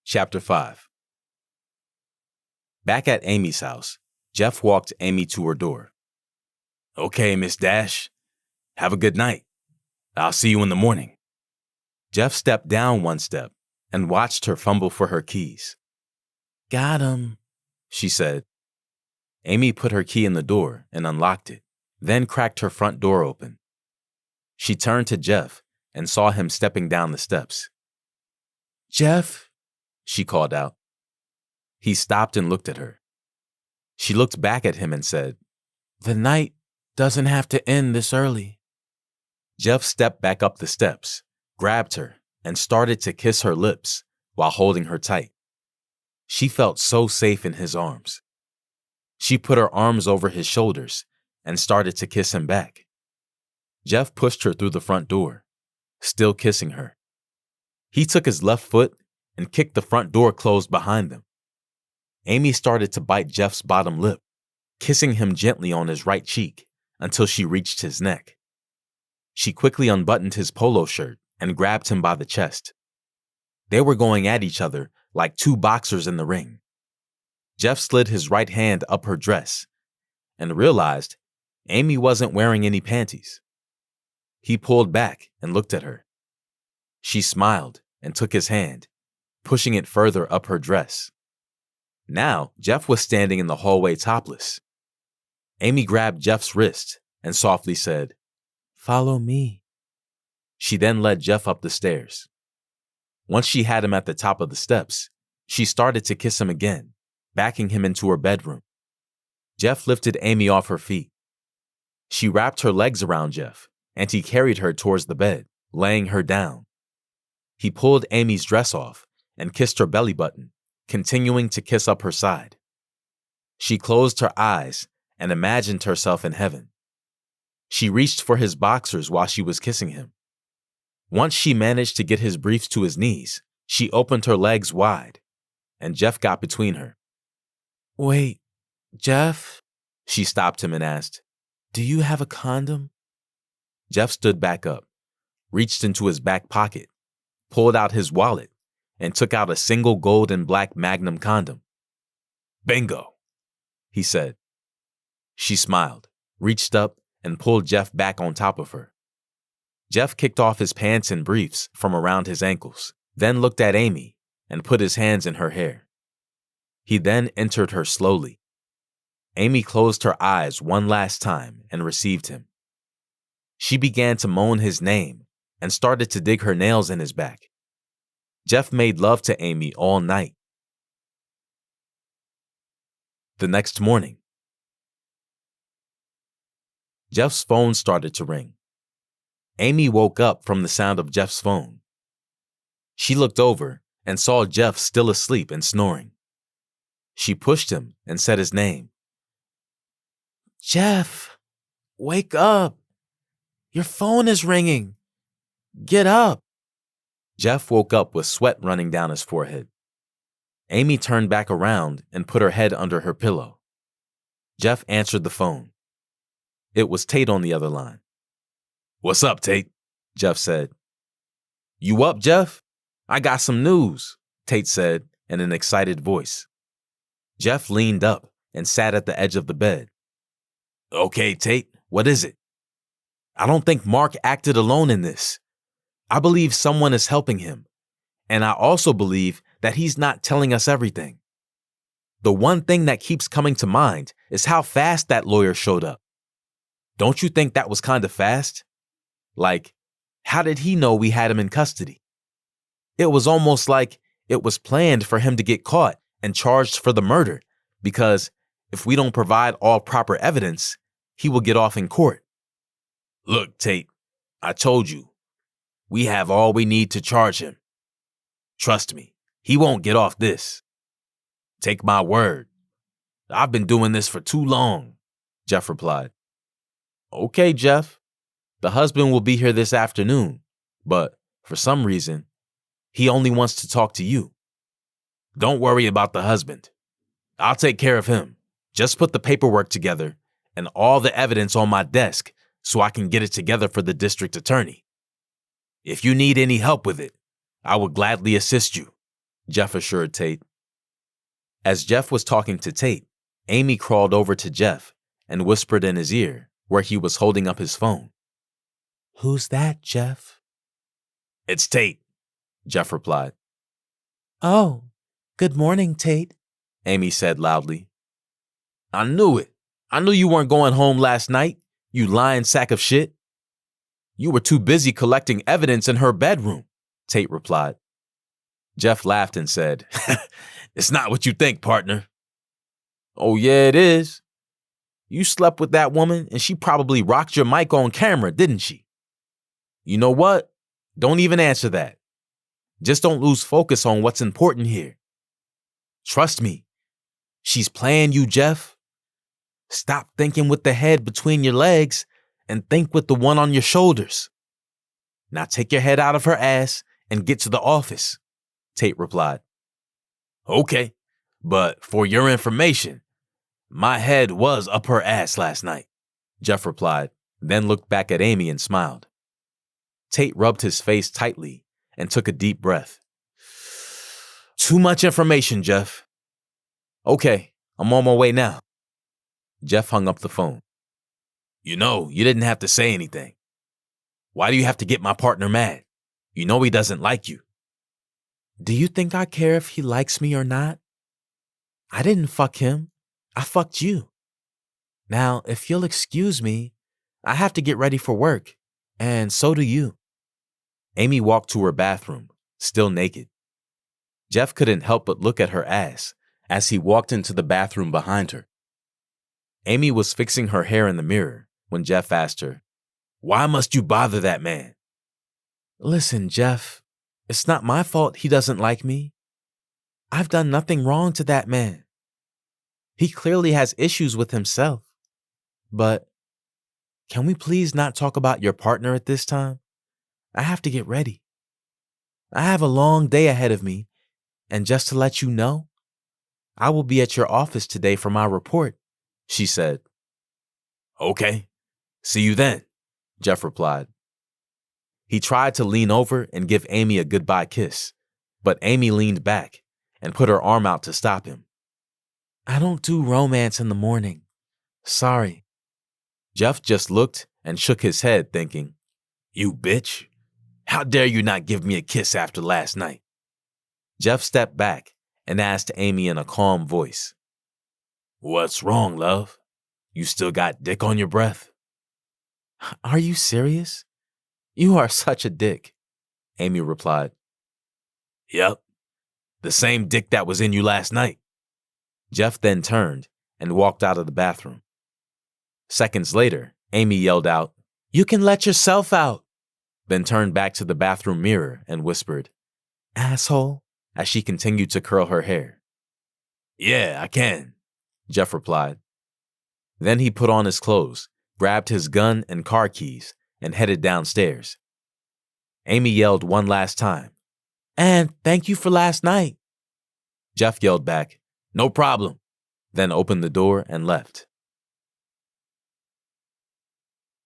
Chapter 5. Back at Amy's house, Jeff walked Amy to her door. "Okay, Miss Dash. Have a good night. I'll see you in the morning." Jeff stepped down one step and watched her fumble for her keys. "Got 'em," she said. Amy put her key in the door and unlocked it, then cracked her front door open. She turned to Jeff and saw him stepping down the steps. "Jeff," she called out. He stopped and looked at her. She looked back at him and said, "The night doesn't have to end this early." Jeff stepped back up the steps, grabbed her, and started to kiss her lips while holding her tight. She felt so safe in his arms. She put her arms over his shoulders and started to kiss him back. Jeff pushed her through the front door, still kissing her. He took his left foot and kicked the front door closed behind them. Amy started to bite Jeff's bottom lip, kissing him gently on his right cheek until she reached his neck. She quickly unbuttoned his polo shirt and grabbed him by the chest. They were going at each other like two boxers in the ring. Jeff slid his right hand up her dress and realized Amy wasn't wearing any panties. He pulled back and looked at her. She smiled and took his hand, pushing it further up her dress. Now, Jeff was standing in the hallway topless. Amy grabbed Jeff's wrist and softly said, "Follow me." She then led Jeff up the stairs. Once she had him at the top of the steps, she started to kiss him again, backing him into her bedroom. Jeff lifted Amy off her feet. She wrapped her legs around Jeff, and he carried her towards the bed, laying her down. He pulled Amy's dress off and kissed her belly button, continuing to kiss up her side. She closed her eyes and imagined herself in heaven. She reached for his boxers while she was kissing him. Once she managed to get his briefs to his knees, she opened her legs wide, and Jeff got between her. "Wait, Jeff?" She stopped him and asked, "Do you have a condom?" Jeff stood back up, reached into his back pocket, pulled out his wallet, and took out a single gold and black Magnum condom. "Bingo," he said. She smiled, reached up, and pulled Jeff back on top of her. Jeff kicked off his pants and briefs from around his ankles, then looked at Amy and put his hands in her hair. He then entered her slowly. Amy closed her eyes one last time and received him. She began to moan his name and started to dig her nails in his back. Jeff made love to Amy all night. The next morning, Jeff's phone started to ring. Amy woke up from the sound of Jeff's phone. She looked over and saw Jeff still asleep and snoring. She pushed him and said his name. "Jeff, wake up. Your phone is ringing. Get up." Jeff woke up with sweat running down his forehead. Amy turned back around and put her head under her pillow. Jeff answered the phone. It was Tate on the other line. "What's up, Tate?" Jeff said. "You up, Jeff? I got some news," Tate said in an excited voice. Jeff leaned up and sat at the edge of the bed. "Okay, Tate, what is it?" "I don't think Mark acted alone in this. I believe someone is helping him, and I also believe that he's not telling us everything. The one thing that keeps coming to mind is how fast that lawyer showed up. Don't you think that was kind of fast? Like, how did he know we had him in custody? It was almost like it was planned for him to get caught and charged for the murder, because if we don't provide all proper evidence, he will get off in court." "Look, Tate, I told you, we have all we need to charge him. Trust me, he won't get off this. Take my word. I've been doing this for too long," Jeff replied. "Okay, Jeff. The husband will be here this afternoon, but for some reason, he only wants to talk to you." "Don't worry about the husband. I'll take care of him. Just put the paperwork together and all the evidence on my desk so I can get it together for the district attorney. If you need any help with it, I would gladly assist you. Jeff assured Tate. As Jeff was talking to Tate, Amy crawled over to Jeff and whispered in his ear where he was holding up his phone. "Who's that, Jeff?" "It's Tate," Jeff replied. "Oh, good morning, Tate," Amy said loudly. "I knew it. I knew you weren't going home last night, you lying sack of shit." "You were too busy collecting evidence in her bedroom," Tate replied. Jeff laughed and said, "It's not what you think, partner." "Oh, yeah, it is. You slept with that woman and she probably rocked your mic on camera, didn't she?" "You know what? Don't even answer that. Just don't lose focus on what's important here. Trust me, she's playing you, Jeff. Stop thinking with the head between your legs and think with the one on your shoulders. Now take your head out of her ass and get to the office," Tate replied. "Okay, but for your information, my head was up her ass last night," Jeff replied, then looked back at Amy and smiled. Tate rubbed his face tightly and took a deep breath. "Too much information, Jeff." "Okay, I'm on my way now." Jeff hung up the phone. "You know, you didn't have to say anything. Why do you have to get my partner mad? You know he doesn't like you." "Do you think I care if he likes me or not? I didn't fuck him. I fucked you. Now, if you'll excuse me, I have to get ready for work, and so do you." Amy walked to her bathroom, still naked. Jeff couldn't help but look at her ass as he walked into the bathroom behind her. Amy was fixing her hair in the mirror when Jeff asked her, "Why must you bother that man?" "Listen, Jeff, it's not my fault he doesn't like me. I've done nothing wrong to that man. He clearly has issues with himself. But can we please not talk about your partner at this time? I have to get ready. I have a long day ahead of me, and just to let you know, I will be at your office today for my report," she said. "Okay, see you then," Jeff replied. He tried to lean over and give Amy a goodbye kiss, but Amy leaned back and put her arm out to stop him. "I don't do romance in the morning. Sorry." Jeff just looked and shook his head, thinking, "You bitch. How dare you not give me a kiss after last night?" Jeff stepped back and asked Amy in a calm voice, "What's wrong, love? You still got dick on your breath?" "Are you serious? You are such a dick," Amy replied. "Yep, the same dick that was in you last night." Jeff then turned and walked out of the bathroom. Seconds later, Amy yelled out, "You can let yourself out," then turned back to the bathroom mirror and whispered, "Asshole," as she continued to curl her hair. "Yeah, I can," Jeff replied. Then he put on his clothes, grabbed his gun and car keys, and headed downstairs. Amy yelled one last time, "And thank you for last night." Jeff yelled back, "No problem," then opened the door and left.